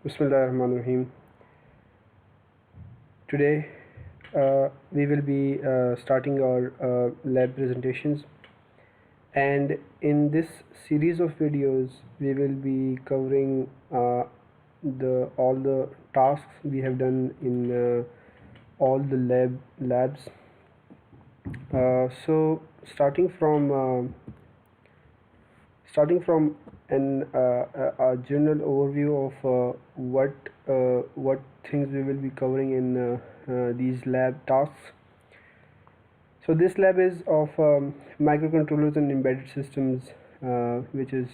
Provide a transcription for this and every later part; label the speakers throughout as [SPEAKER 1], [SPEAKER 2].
[SPEAKER 1] Bismillahirrahmanirrahim. Today we will be starting our lab presentations, and in this series of videos we will be covering all the tasks we have done in all the labs. So starting from a general overview of what things we will be covering in these lab tasks. So this lab is of microcontrollers and embedded systems, which is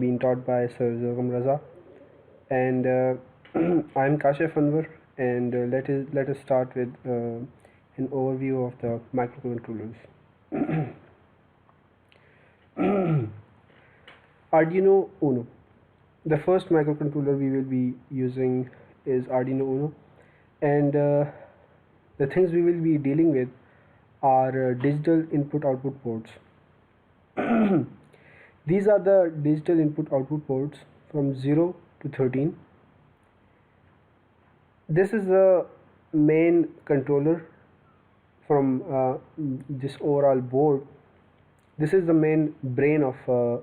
[SPEAKER 1] being taught by Sir Zagam Raza, and I am Kashif Anwar, and let us start with an overview of the microcontrollers. Arduino Uno. The first microcontroller we will be using is Arduino Uno, and the things we will be dealing with are digital input-output ports. These are the digital input-output ports from 0 to 13. This is the main controller from this overall board. This is the main brain of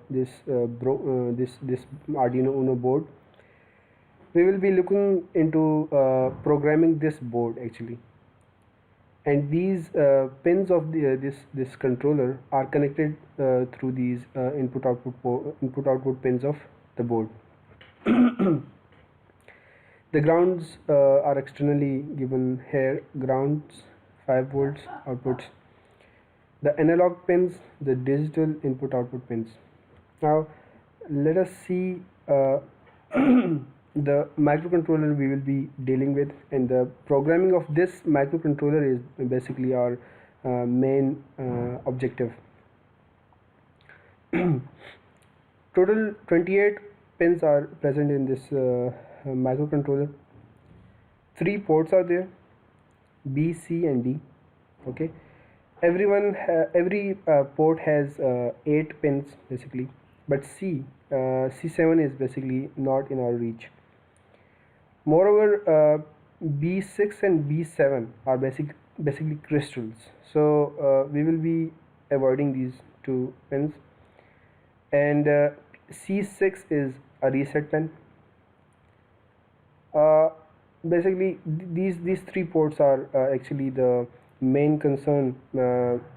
[SPEAKER 1] this Arduino Uno board. We will be looking into programming this board actually, and these pins of this controller are connected through these input-output pins of the board. The grounds are externally given here. Grounds 5 volts, outputs. The analog pins, the digital input-output pins. Now let us see the microcontroller we will be dealing with, and the programming of this microcontroller is basically our main objective. Total 28 pins are present in this microcontroller. 3 ports are there, B, C and D. Okay, every port has 8 pins basically, but C7 is basically not in our reach. Moreover, B6 and B7 are basically crystals, so we will be avoiding these 2 pins, and C6 is a reset pin. Basically these 3 ports are actually the main concern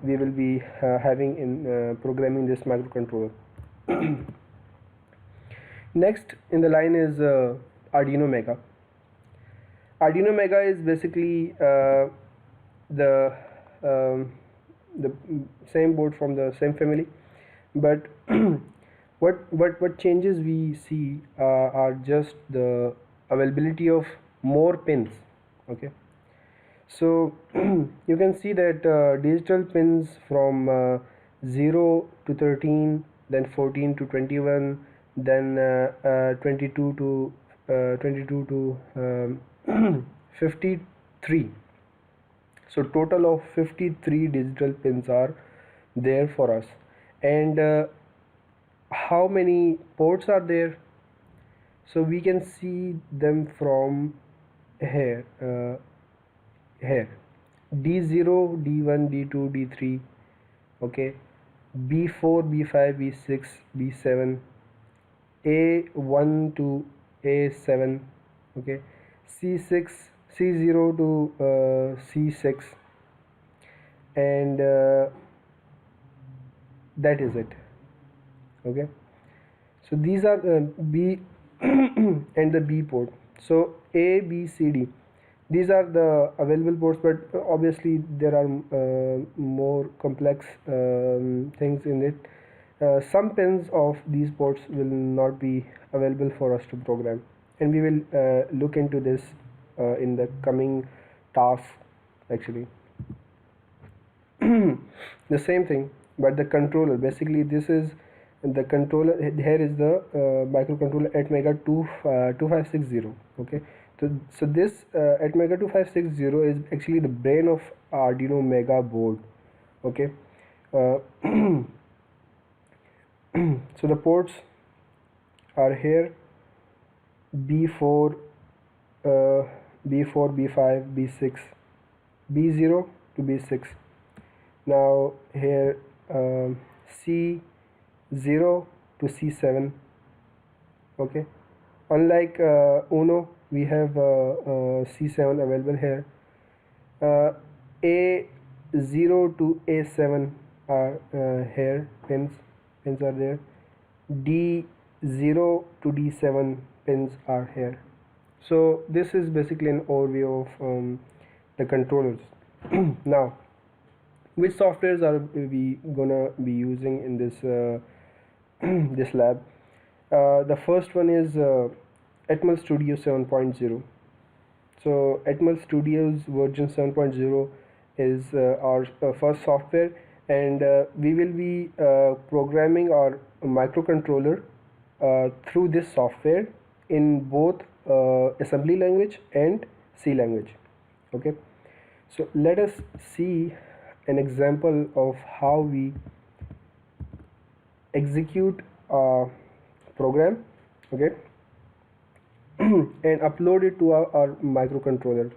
[SPEAKER 1] we will be having in programming this microcontroller. Next in the line is Arduino Mega. Arduino Mega is basically the same board from the same family, but what changes we see are just the availability of more pins. Okay, so you can see that digital pins from 0 to 13, then 14 to 21, then 22 to 53. So total of 53 digital pins are there for us. And how many ports are there? So we can see them from here, D0, D1, D2, D3, okay, B4, B5, B6, B7, A1 to A7, okay, C6, C0 to C6, and that is it. Okay, so these are B and the B port. So A, B, C, D, these are the available ports, but obviously there are more complex things in it. Some pins of these ports will not be available for us to program, and we will look into this in the coming task actually. The same thing, but the controller, basically this is the controller. Here is the microcontroller ATMEGA 2560. Okay, so this ATMEGA 2560 is actually the brain of Arduino Mega board. Okay, so the ports are here: B4, B4, B5, B6, B0 to B6. Now here C0 to C7. Okay, unlike Uno, we have C7 available here. A0 to A7 are here, pins are there. D0 to D7 pins are here. So this is basically an overview of the controllers. Now, which softwares are we gonna be using in this this lab? The first one is ATMEGA Studio 7.0. So ATMEGA Studio's version 7.0 is our first software, and we will be programming our microcontroller through this software in both assembly language and C language. Okay, so let us see an example of how we execute a program, okay, and upload it to our microcontroller.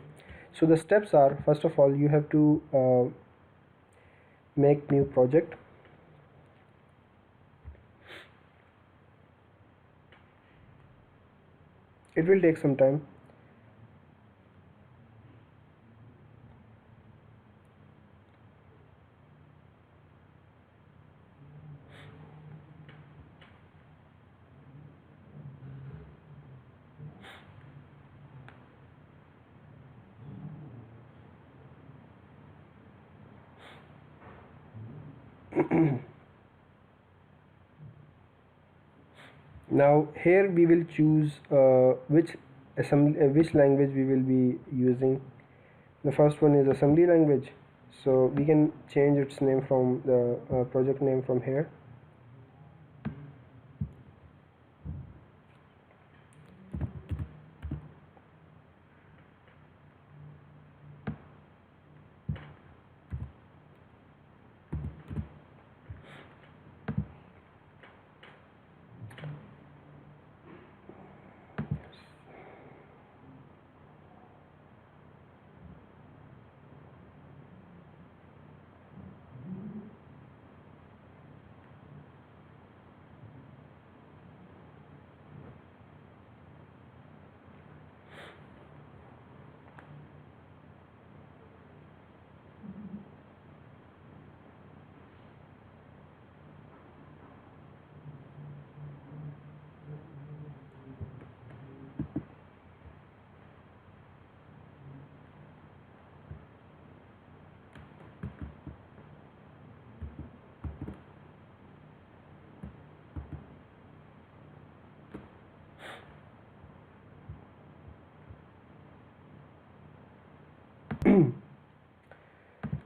[SPEAKER 1] So the steps are, first of all, you have to make new project. It will take some time. Now here we will choose which language we will be using. The first one is assembly language, so we can change its name from the project name from here.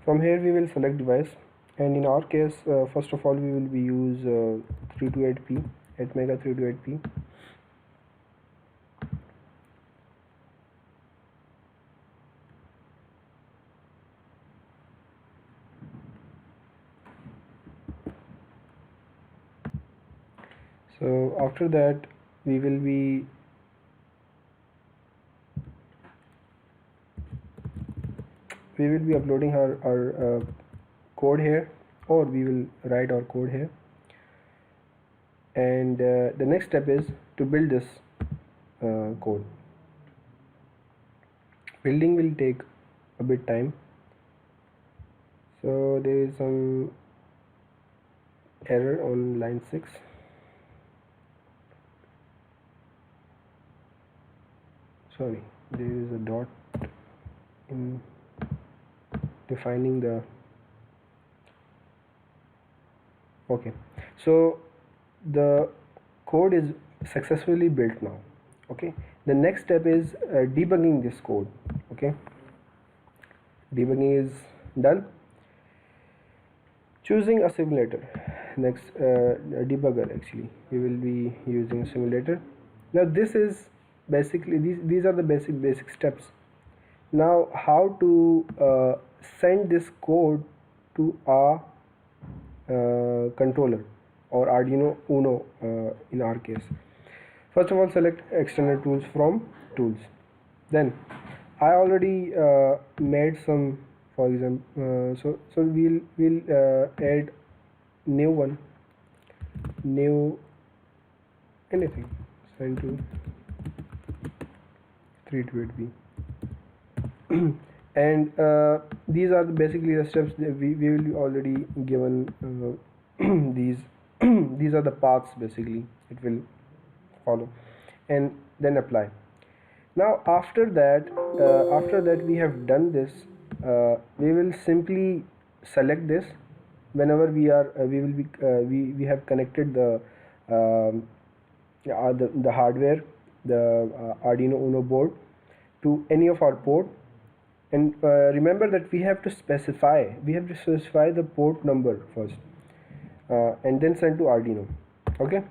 [SPEAKER 1] From here we will select device, and in our case, first of all, we will be use 328P, ATMEGA 328P. So after that we will be uploading our code here, or we will write our code here, and the next step is to build this code. Building will take a bit time, so there is some error on line 6. Sorry, there is a dot in defining the. Okay, so the code is successfully built now. Okay, the next step is debugging this code. Okay, debugging is done. Choosing a simulator. Next, debugger, actually we will be using a simulator. Now this is basically, these are the basic steps. Now how to send this code to a controller or Arduino Uno in our case. First of all, select external tools from tools. Then I already made some, for example, so we'll add new one, new anything, send to 328P. And these are basically the steps that we will already given. These these are the paths basically it will follow, and then apply. Now after that we have done this, we will simply select this. Whenever we are we will be we have connected the the hardware, the Arduino Uno board, to any of our port. And remember that we have to specify the port number first, and then send to Arduino. Okay,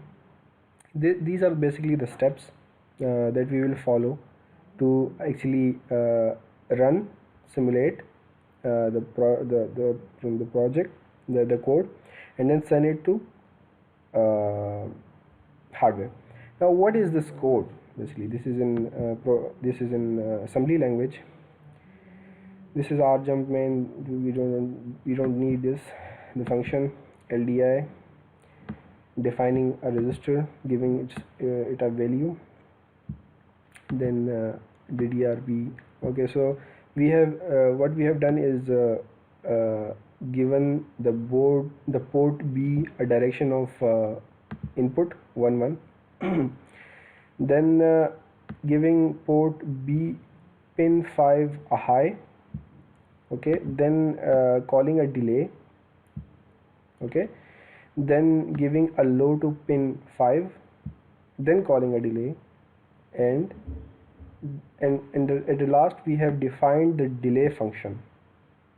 [SPEAKER 1] these are basically the steps that we will follow to actually simulate from the project, the code, and then send it to hardware. Now what is this code? Basically this is in assembly language. This is our jump main. We don't need this. The function LDI, defining a resistor, giving it a value, then DDRB. Okay, so we have what we have done is given the port B a direction of input 1 1. Then giving port B pin 5 a high. Okay, then calling a delay. Okay, then giving a low to pin 5, then calling a delay, and at the last we have defined the delay function.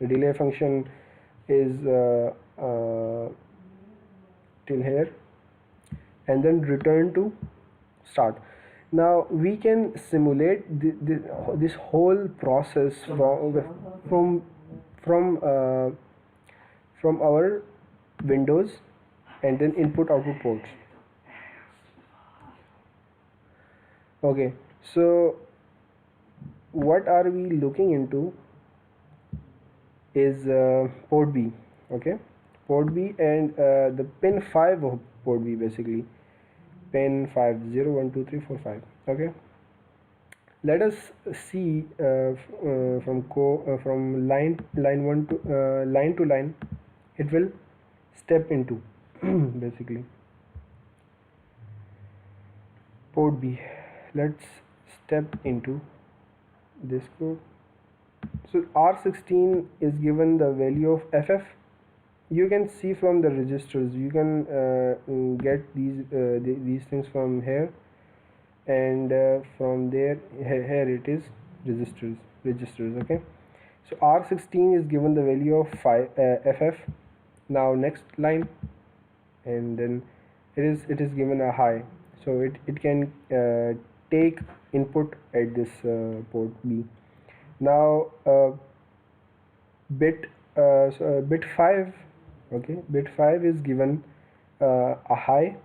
[SPEAKER 1] The delay function is till here, and then return to start. Now we can simulate this whole process from our Windows, and then input output ports. Okay, so what are we looking into is port B. Okay, port B, and the pin 5 of port B, basically pin 5 0 1 2 3 4 5. Okay, let us see from line to line it will step into. Basically port B, let's step into this code. So R16 is given the value of FF. You can see from the registers, you can get these things from here, and from there here it is registers. Okay, so R16 is given the value of FF. Now next line, and then it is given a high, so it can take input at this port B. Now bit 5. Okay, bit 5 is given a high.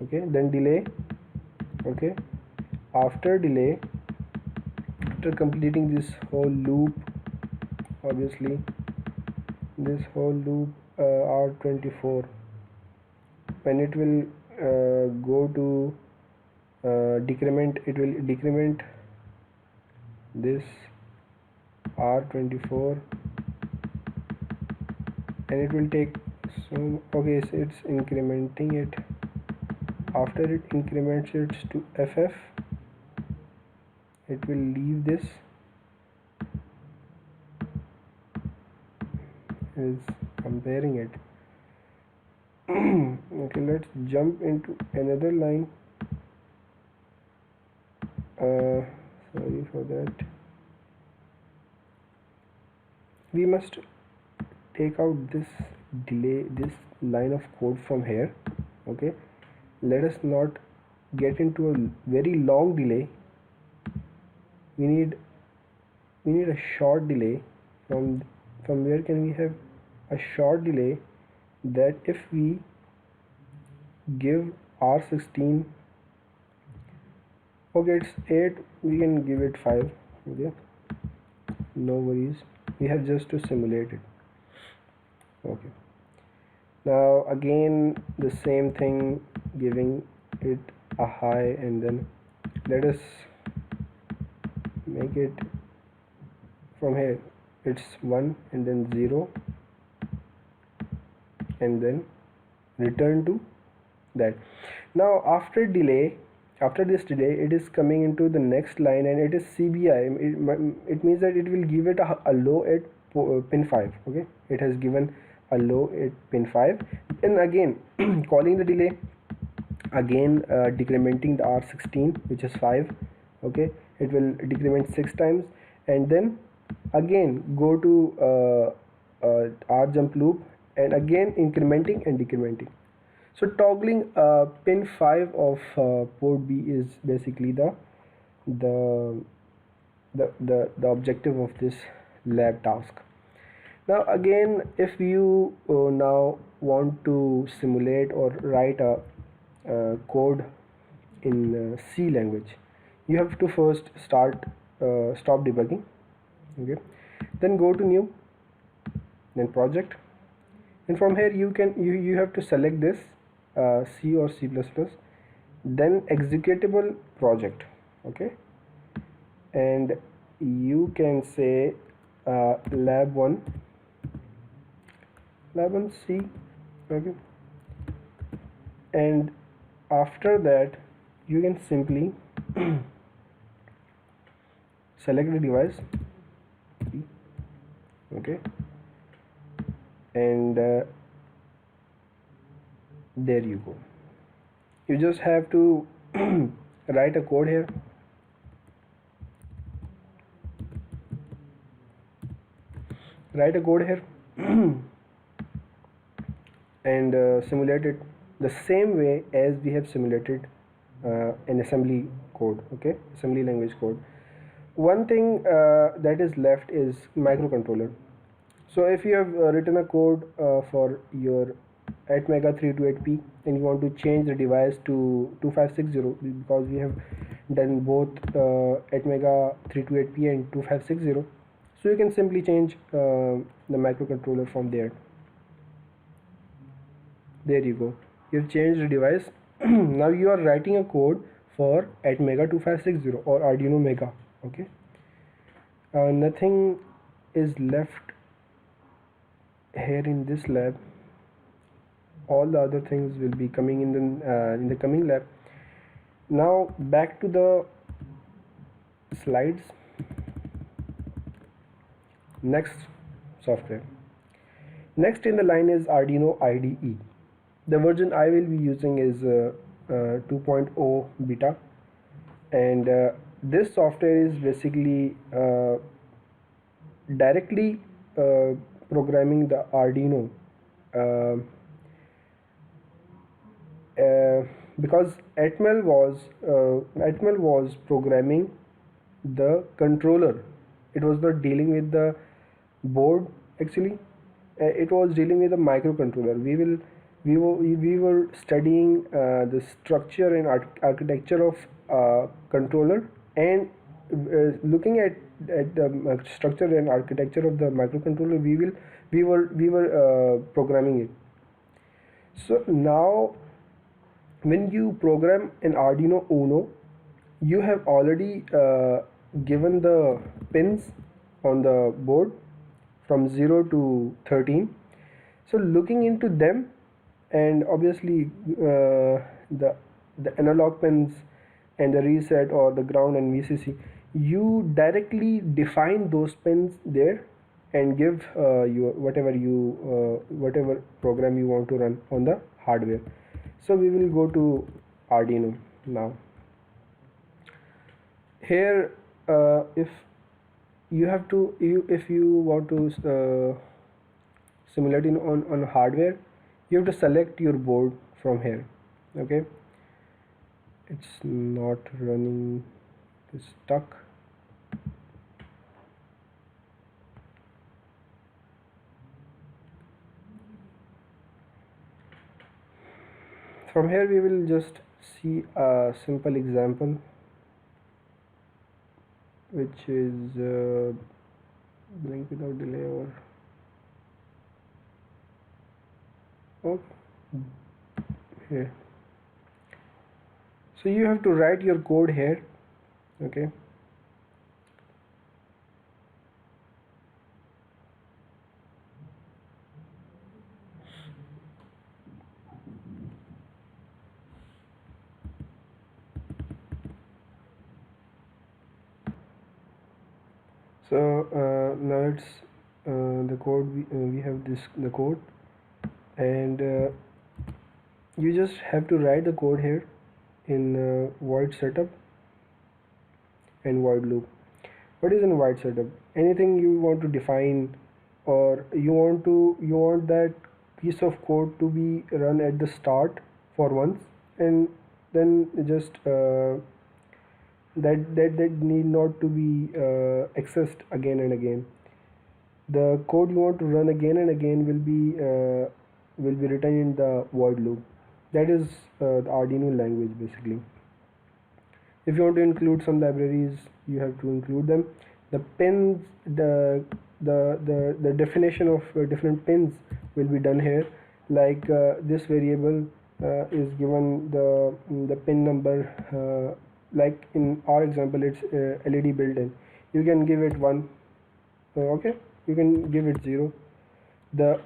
[SPEAKER 1] Okay, then delay. Okay, after delay, after completing this whole loop, obviously this whole loop, R24, when it will go to decrement, it will decrement this R24, and it will take some. Okay, so it's incrementing it. After it increments it to FF, it will leave this, is comparing it. Okay, let's jump into another line. Sorry for that. We must take out this delay, this line of code from here. Okay, let us not get into a very long delay. We need a short delay. From where can we have a short delay? That if we give R16 Okay, it's 8, we can give it 5. Okay, no worries, we have just to simulate it. Okay, now again the same thing, giving it a high, and then let us make it from here, it's 1 and then 0 and then return to that. Now after this delay, it is coming into the next line, and it is CBI. It means that it will give it a low at pin 5. Okay, it has given a low at pin 5, and again calling the delay, again decrementing the R16, which is 5. Okay, it will decrement 6 times, and then again go to R jump loop, and again incrementing and decrementing. So toggling pin 5 of port B is basically the the objective of this lab task. Now again, if you now want to simulate or write a code in C language, you have to first stop debugging. Okay, then go to new, then project, and from here you have to select this C or C++, then executable project. Okay, and you can say lab1 C. Okay, and after that you can simply select the device. Okay, and there you go. You just have to write a code here. Write a code here and simulate it the same way as we have simulated an assembly code. Okay, assembly language code. One thing that is left is microcontroller. So if you have written a code for your ATMEGA 328P and you want to change the device to 2560, because we have done both ATMEGA 328P and 2560, so you can simply change the microcontroller from there. There you go, you've changed the device. Now you are writing a code for ATMEGA 2560 or Arduino Mega. Okay, nothing is left here in this lab. All the other things will be coming in the coming lab. Now back to the slides. Next software, next in the line is Arduino IDE. The version I will be using is 2.0 beta, and this software is basically directly programming the Arduino, because ATMEL was programming the controller. It was not dealing with the board actually. It was dealing with a microcontroller. We were studying the structure and architecture of controller, and looking at the structure and architecture of the microcontroller, we were programming it. So now when you program an Arduino Uno, you have already given the pins on the board from 0 to 13. So looking into them, and obviously the analog pins and the reset or the ground and VCC, you directly define those pins there and give your whatever program you want to run on the hardware. So we will go to Arduino now. Here if you want to simulate on hardware, you have to select your board from here. Okay, it's not running, it's stuck. From here we will just see a simple example. which is blink without delay or oh, here. So you have to write your code here, okay. So now it's the code, we have the code, and you just have to write the code here in void setup and void loop. What is in void setup? Anything you want to define, or you want that piece of code to be run at the start for once, and then just that need not to be accessed again and again. The code you want to run again and again will be written in the void loop. That is the Arduino language basically. If you want to include some libraries, you have to include them. The pins, the definition of different pins will be done here. Like this variable is given the pin number. Like in our example, it's LED built-in. You can give it 1. Okay, you can give it 0. The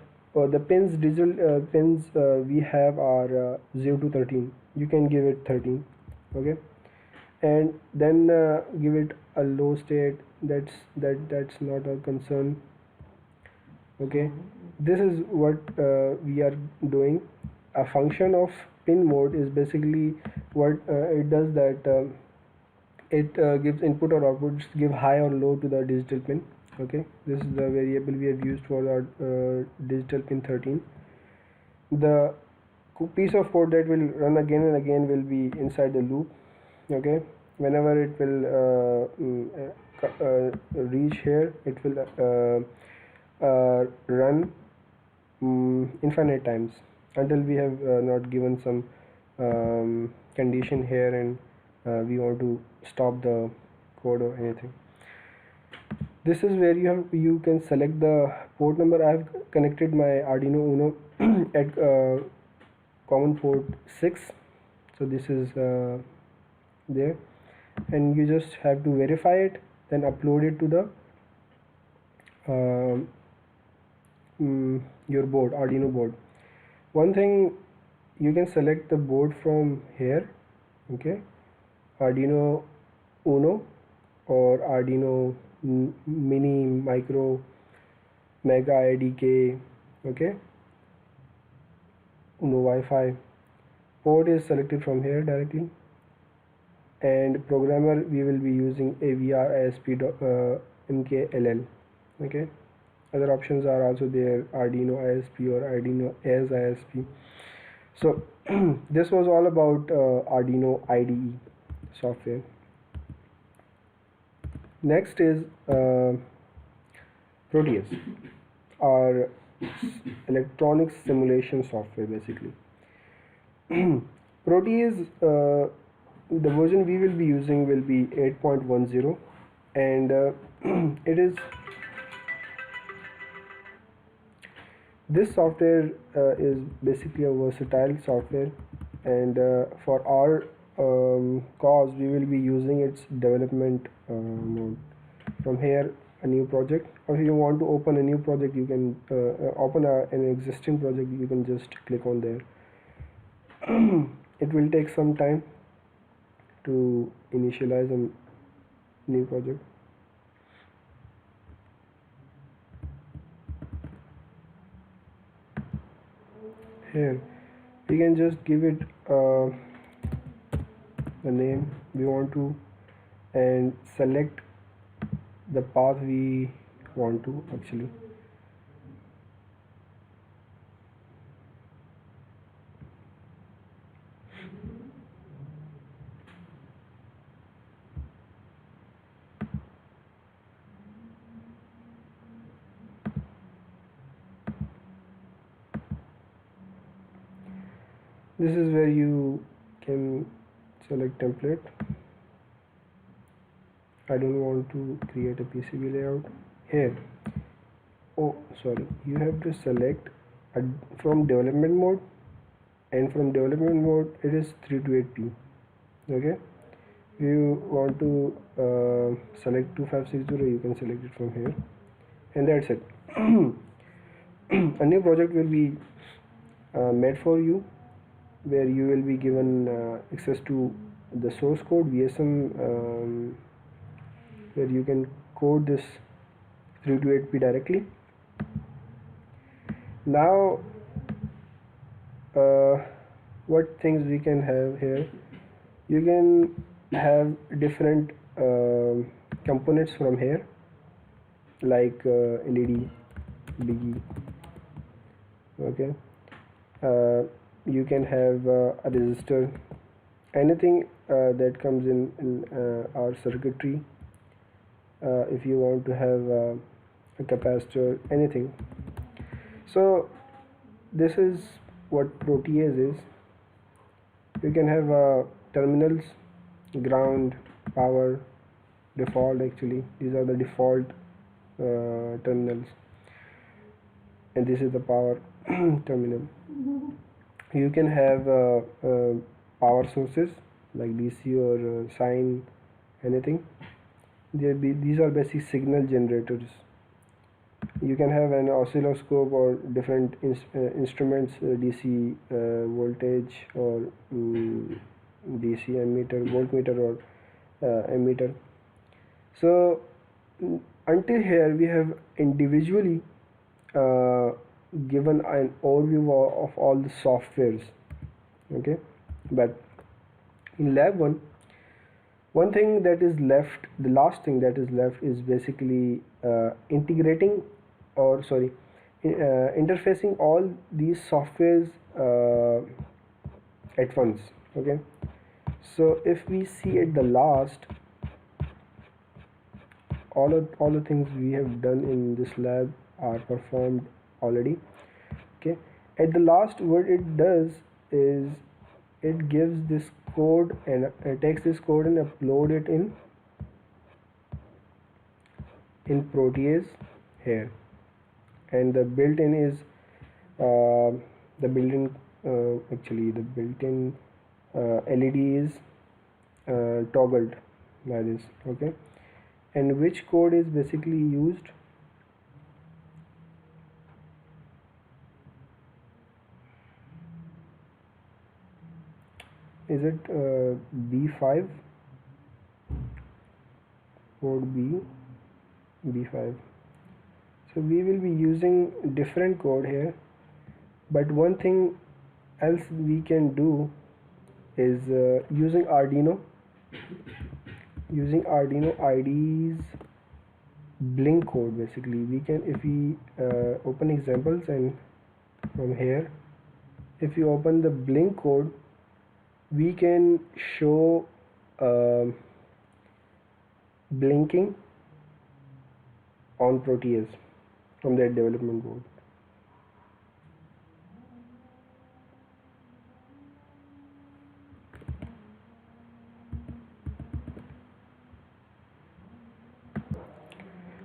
[SPEAKER 1] pins, digital pins we have are 0 to 13. You can give it 13. Okay, and then give it a low state. That's not a concern. Okay, this is what we are doing. A function of pin mode is basically what it does, that it gives input or output, give high or low to the digital pin. Okay, this is the variable we have used for our digital pin 13. The piece of code that will run again and again will be inside the loop. Okay, whenever it will reach here, it will run infinite times until we have not given some condition here, and we want to stop the code or anything. This is where you can select the port number. I have connected my Arduino Uno at common port 6, so this is there, and you just have to verify it, then upload it to the your board, Arduino board. One thing, you can select the board from here. Okay, Arduino Uno or Arduino Mini, Micro, Mega IDK. Okay, Uno Wi-Fi. Port is selected from here directly, and programmer we will be using AVR MKLL. Okay, other options are also there, Arduino ISP or Arduino as ISP. So this was all about Arduino IDE software. Next is Proteus, or electronics simulation software basically. Proteus, the version we will be using will be 8.10, and it is this software is basically a versatile software, and for our cause we will be using its development mode. From here, a new project, or if you want to open a new project, you can open an existing project. You can just click on there. It will take some time to initialize a new project. Here we can just give it the name we want to, and select the path we want to actually. This is where you can select template. I don't want to create a PCB layout here. Oh, sorry, you have to select a, from development mode, and from development mode it is 328P. Okay, if you want to select 2560, you can select it from here, and that's it. A new project will be made for you, where you will be given access to the source code VSM, where you can code this 328P directly. Now what things we can have here: you can have different components from here, like LED, biggie. Okay, you can have a resistor, anything that comes in our circuitry. If you want to have a capacitor, anything. So this is what Proteus is. You can have terminals, ground, power, default. Actually, these are the default terminals, and this is the power terminal. You can have power sources like DC or sine, anything. These are basic signal generators. You can have an oscilloscope or different instruments, DC voltage or DC ammeter, voltmeter or ammeter. So until here we have individually given an overview of all the softwares. Okay, but in lab 1, one thing that is left, the last thing that is left, is basically integrating, or sorry, interfacing all these softwares at once. Okay, so if we see at the last, all the things we have done in this lab are performed already. Okay, at the last, what it does is it gives this code and takes this code and upload it in Proteus here, and the built-in is the built-in actually the built-in LED is toggled by this. Okay, and which code is basically used? Is it B5, code B5? So we will be using different code here, but one thing else we can do is using Arduino IDE's blink code. Basically, we can, if we open examples, and from here, if you open the blink code, we can show blinking on Proteus from that development board.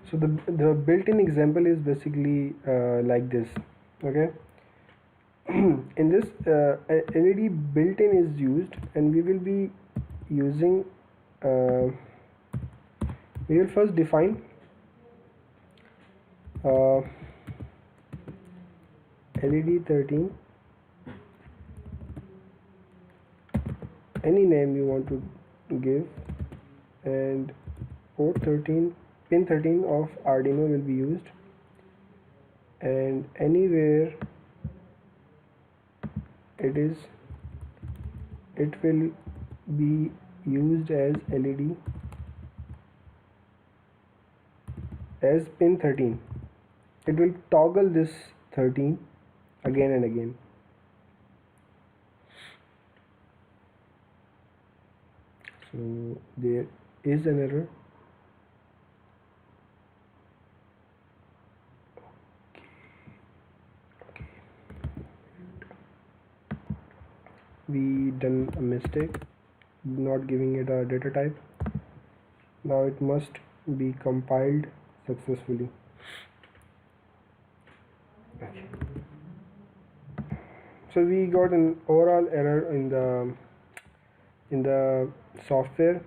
[SPEAKER 1] So the built-in example is basically like this. Okay, in this LED built-in is used, and we will be using we will first define LED 13, any name you want to give, and port 13, pin 13 of Arduino will be used, and anywhere it will be used as LED as pin 13. It will toggle this 13 again and again. So there is an error. Okay. We done a mistake not giving it a data type. Now it must be compiled successfully. Okay. So we got an overall error in the software.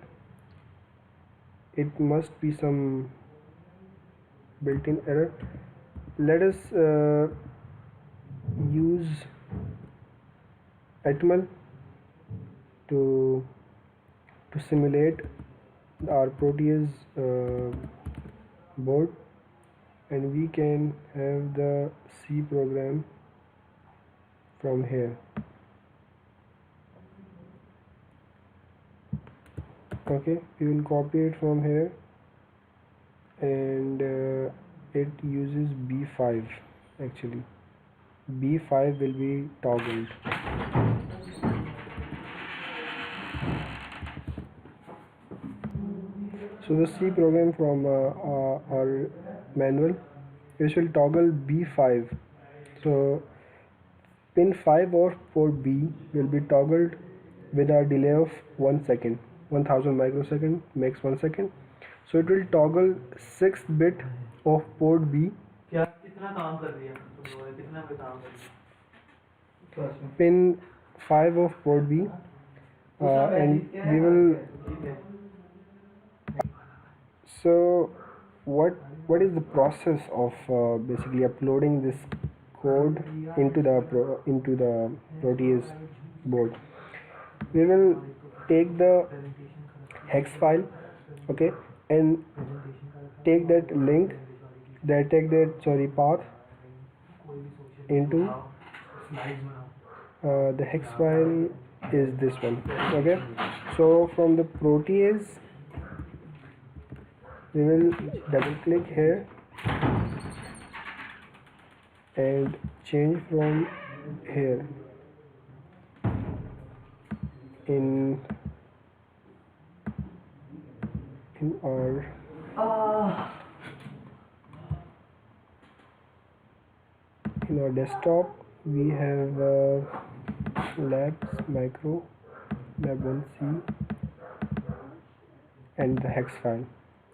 [SPEAKER 1] It must be some built-in error. Let us use ATMEGA to simulate our Proteus board, and we can have the C program from here. Okay, we will copy it from here, and it uses B5 actually. B5 will be toggled. So the C program from our manual, we shall toggle B5. So pin 5 of port B will be toggled with a delay of 1 second, 1000 microsecond makes 1 second. So it will toggle 6th bit of port B. Pin 5 of port B, and we will. So what is the process of basically uploading this code into the Proteus board? We will take the hex file, okay, and take that link, path into the hex file is this one. Okay, so from the Proteus we will double click here and change from here in our desktop. We have labs micro, lab1 C, and the hex file.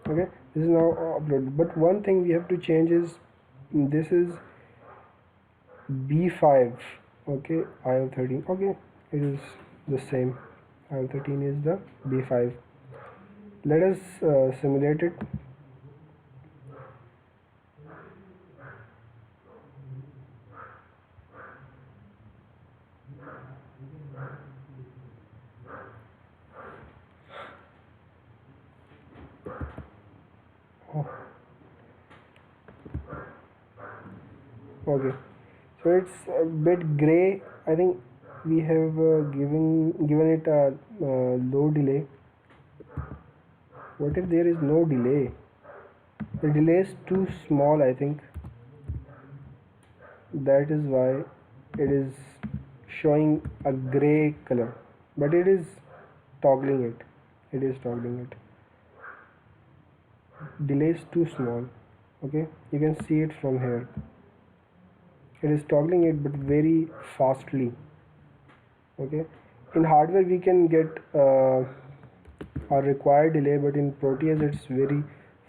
[SPEAKER 1] Okay, this is now uploaded, but one thing we have to change is this is B5. Okay, IO13. Okay, it is the same. IO13 is the B5. Let us simulate it. Okay, so it's a bit gray. I think we have given it a low delay. What if there is no delay? The delay is too small, I think. That is why it is showing a gray color, but it is toggling it. Delay is too small. Okay, you can see it from here. It is toggling it, but very fastly. Okay, in hardware we can get our required delay, but in Proteus it's very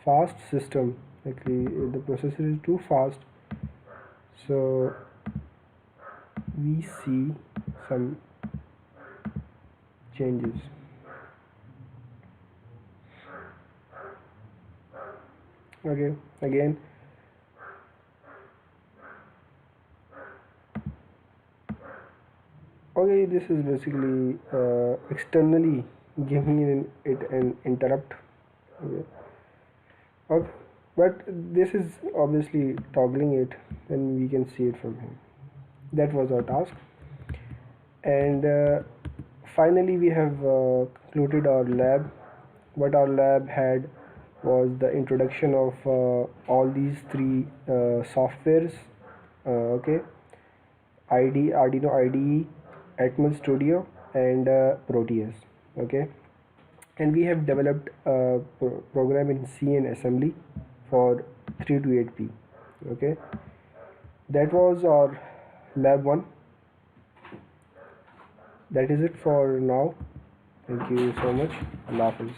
[SPEAKER 1] fast system. Actually, the processor is too fast, so we see some changes. Okay, again. Okay, this is basically externally giving it an interrupt. Okay, but this is obviously toggling it, and we can see it from here. That was our task, and finally we have concluded our lab. What our lab had was the introduction of all these three softwares. Okay, Arduino IDE, ATMEGA Studio, and Proteus. Okay, and we have developed a program in C and assembly for 328P. Okay, that was our lab 1. That is it for now. Thank you so much. Allah Hafiz.